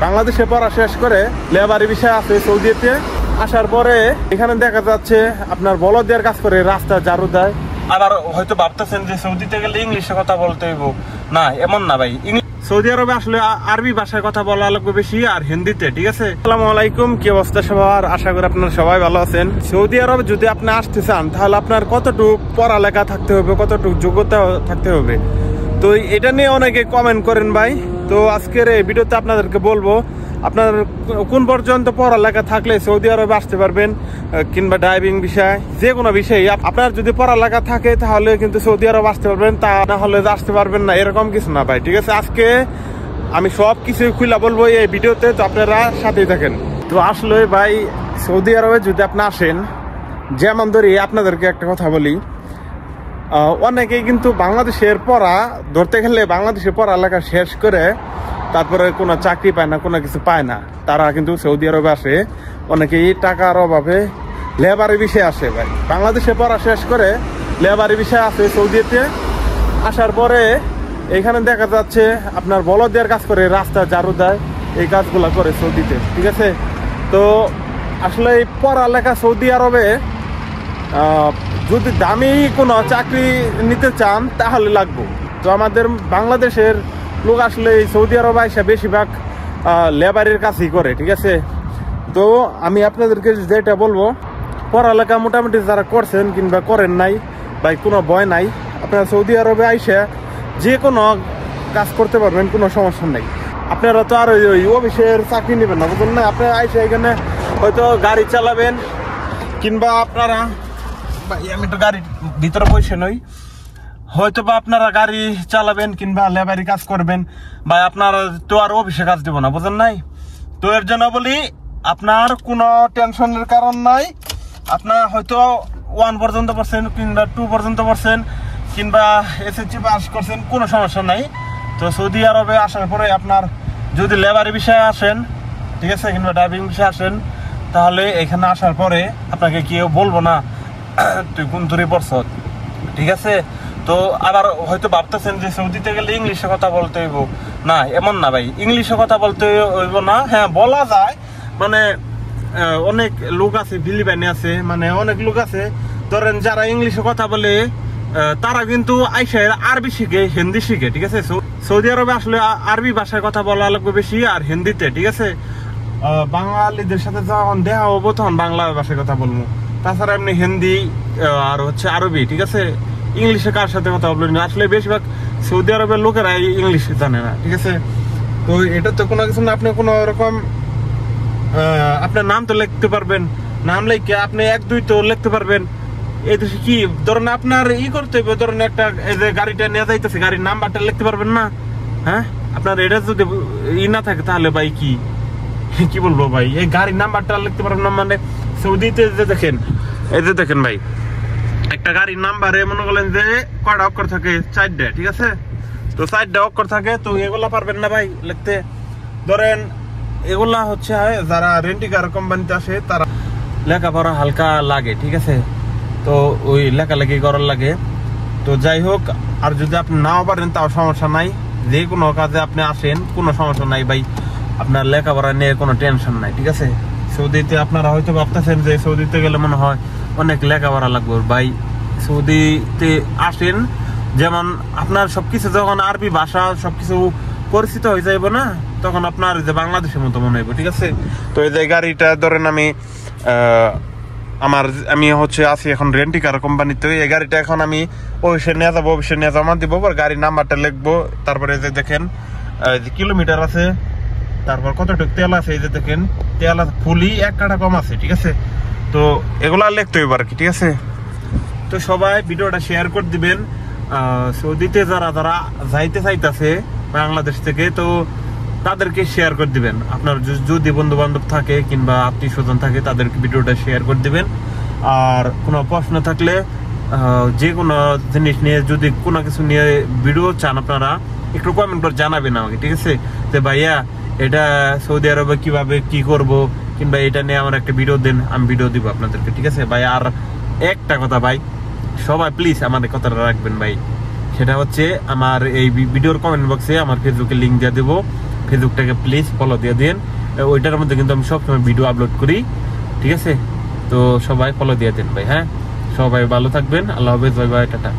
বাংলাদেশে পড়া শেষ করে লেবারি বিষয় আছে সৌদিতে আসার পরে এখানে দেখা যাচ্ছে আপনার বলদ দেওয়ার কাজ করে, রাস্তা ঝাড়ু দেয়। আবার হয়তো ভাবতেছেন যে সৌদিতে গেলে ইংলিশে কথা বলতে হইব, না এমন না ভাই। সৌদি আরবে আসলে আরবি ভাষায় কথা বলা লাগবে বেশি, আর হিন্দিতে। ঠিক আছে, আসসালামু আলাইকুম, কি অবস্থা সবার? আশা করি আপনারা সবাই ভালো আছেন। সৌদি আরবে যদি আপনি আসতে চান তাহলে আপনার কতটুকু পড়ালেখা থাকতে হবে, কতটুকু যোগ্যতা থাকতে হবে, তো এটা নিয়ে অনেকে কমেন্ট করেন ভাই। তো আজকের এই ভিডিওতে আপনাদেরকে বলবো আপনার কোন পর্যন্ত পড়ালেখা থাকলে সৌদি আরবে আসতে পারবেন, কিংবা ড্রাইভিং বিষয় যে কোনো বিষয়ে আপনার যদি পড়ালেখা থাকে তাহলে কিন্তু সৌদি আরব আসতে পারবেন, তা না হলে আসতে পারবেন না, এরকম কিছু না ভাই। ঠিক আছে, আজকে আমি সব কিছু খুলে বলবো এই ভিডিওতে, তো আপনারা সাথেই থাকেন। তো আসলে ভাই সৌদি আরবে যদি আপনি আসেন, যেমন ধরি আপনাদেরকে একটা কথা বলি, অনেকেই কিন্তু বাংলাদেশের পড়া ধরতে গেলে বাংলাদেশের পড়ালেখা শেষ করে তারপরে কোনো চাকরি পায় না, কোনো কিছু পায় না, তারা কিন্তু সৌদি আরবে আসে। অনেকেই টাকার অভাবে লেবারি বিষয়ে আসে ভাই। বাংলাদেশে পড়া শেষ করে লেবারি বিষয় আছে সৌদিতে আসার পরে এখানে দেখা যাচ্ছে আপনার বলদ দেওয়ার কাজ করে, রাস্তা ঝাড়ু দেয়, এই কাজগুলো করে সৌদিতে। ঠিক আছে, তো আসলে এই পড়ালেখা সৌদি আরবে যদি দামি কোনো চাকরি নিতে চান তাহলে লাগবে। তো আমাদের বাংলাদেশের লোক আসলে এই সৌদি আরব আইসা বেশিরভাগ লেবারের কাজই করে। ঠিক আছে, তো আমি আপনাদেরকে যেটা বলবো, পড়ালেখা মোটামুটি যারা করছেন কিংবা করেন নাই ভাই, কোনো ভয় নাই। আপনারা সৌদি আরবে আইসা যে কোনো কাজ করতে পারবেন, কোনো সমস্যা নেই। আপনারা তো আর ওই অফিসের চাকরি নেবেন না, বুঝলেন না? আপনারা আইসা এখানে হয়তো গাড়ি চালাবেন, কিংবা আপনারা আমি তো গাড়ির ভিতরে বসে নই, হয়তো বা আপনারা গাড়ি চালাবেন কিংবা লেবারি কাজ করবেন, বা আপনারা তো আর অফিসে কাজ দেবো না, বুঝলেন নাই? তো এর জন্য বলি আপনার কোনো টেনশনের কারণ নাই। আপনার হয়তো 1 পর্যন্ত পড়ছেন কিংবা 2 পর্যন্ত পড়ছেন কিংবা এসএসসি পাস করছেন, কোনো সমস্যা নাই। তো সৌদি আরবে আসার পরে আপনার যদি লেবারি বিষয়ে আসেন, ঠিক আছে, কিংবা ড্রাইভিং বিষয়ে আসেন, তাহলে এখানে আসার পরে আপনাকে কেউ বলবো না তুই কোন দূরে পড়ছ। ঠিক আছে, তো আবার হয়তো ভাবতেছেন যে সৌদিতে গেলে ইংলিশে কথা বলতে হইব, না এমন না ভাই। ইংলিশে কথা বলতে হইব না, হ্যাঁ বলা যায়, মানে অনেক লোক আছে, ফিলিপাইনি আছে, মানে অনেক লোক আছে ধরেন যারা ইংলিশে কথা বলে, তারা কিন্তু আইসা আরবি শিখে, হিন্দি শিখে। ঠিক আছে, সৌদি আরবে আসলে আরবি ভাষায় কথা বলা লাগবে বেশি, আর হিন্দিতে। ঠিক আছে, বাঙালিদের সাথে যখন দেখা হবো তখন বাংলা ভাষায় কথা বলবো, তাছাড়া এমনি হিন্দি আর হচ্ছে আরবি। ঠিক আছে, ইংলিশে কার সাথে কথা বলবেন না, আসলে বেশিরভাগ সৌদি আরবের লোকেরা ইংলিশ জানে না। ঠিক আছে, তো এটা তো কোনো কিছু না, আপনি কোনো রকম আপনার নাম তো লিখতে পারবেন, নাম লিখে আপনি 1 2 তো লিখতে পারবেন। এই দেশে কি ধরেন আপনার করতে হবে, ধরেন একটা এই যে গাড়িটা নিয়ে যাইতেছে, গাড়ির নাম্বারটা লিখতে পারবেন না? হ্যাঁ, আপনার এটা যদি না থাকে তাহলে ভাই কি বলবো ভাই, এই গাড়ির নাম্বারটা লিখতে পারবেন না মানে? সৌদিতে যে দেখেন, এই যে দেখেন ভাই, একটা গাড়ির নাম্বারে মনে করলেন যে কয়টা অক্ষর থাকে? 4টা। ঠিক আছে, তো 4টা অক্ষর থাকে, তো এগুলা পারবেন না ভাই লিখতে। ধরেন এগুলা হচ্ছে যারা রেন্টিকার কোম্পানিতে আসে তারা লেখাপড়া হালকা লাগে। ঠিক আছে, তো ওই লেখালেখি করার লাগে। তো যাই হোক, আর যদি আপনি নাও পারেন তাও সমস্যা নাই, যে কোনো কাজে আপনি আসেন কোনো সমস্যা নাই ভাই, আপনার লেখাপড়া নিয়ে কোনো টেনশন নাই। ঠিক আছে, সৌদিতে আপনারা হয়তো ভাবতেছেন যে সৌদিতে গেলে মনে হয় অনেক লেখাপড়া লাগবে ভাই। সৌদিতে আসেন, যেমন আপনার সবকিছু যখন আরবি ভাষা সবকিছু পরিচিত হয়ে যাইব না, তখন আপনার যে বাংলাদেশের মতো মনে হইব। ঠিক আছে, তো এই যে গাড়িটা ধরেন আমি হচ্ছে আছি এখন রেন্টিকার কোম্পানিতে, এই গাড়িটা এখন আমি অফিসে নিয়ে যাবো, অফিসে নিয়ে জমা দিব, গাড়ির নাম্বারটা লিখবো, তারপরে যে দেখেন যে কিলোমিটার আছে, তারপর কতটুকু তেল আছে, এই যে দেখেন তেল আছে ফুলি 1 কাঠা কম আছে। ঠিক আছে, তো এগুলা লিখতে হইব আর কি। ঠিক আছে, তো সবাই ভিডিওটা শেয়ার করে দিবেন। সৌদিতে যারা যাইতে চাইতেছে বাংলাদেশ থেকে, তো তাদেরকে শেয়ার করে দিবেন। আপনার যদি বন্ধু বান্ধব থাকে কিংবা আত্মীয় স্বজন থাকে, তাদেরকে ভিডিওটা শেয়ার করে দিবেন। আর কোনো প্রশ্ন থাকলে, যে কোনো জিনিস নিয়ে যদি কোনো কিছু নিয়ে ভিডিও চান, আপনারা একটু কমেন্ট করে জানাবেন আমাকে। ঠিক আছে, যে ভাইয়া এটা সৌদি আরবে কিভাবে কি করব, কিংবা এটা নিয়ে আমার একটা ভিডিও দেন, আমি ভিডিও দিব আপনাদেরকে। ঠিক আছে ভাই, আর একটা কথা ভাই, সবাই প্লিজ আমাদের কথাটা রাখবেন ভাই, সেটা হচ্ছে আমার এই ভিডিওর কমেন্ট বক্সে আমার ফেসবুকে লিঙ্ক দিয়ে দেবো, ফেসবুকটাকে প্লিজ ফলো দিয়ে দিন। ওইটার মধ্যে কিন্তু আমি সবসময় ভিডিও আপলোড করি, ঠিক আছে? তো সবাই ফলো দিয়ে দেন ভাই। হ্যাঁ, সবাই ভালো থাকবেন। আল্লাহ হাফেজ, বাই বাই, টাটা।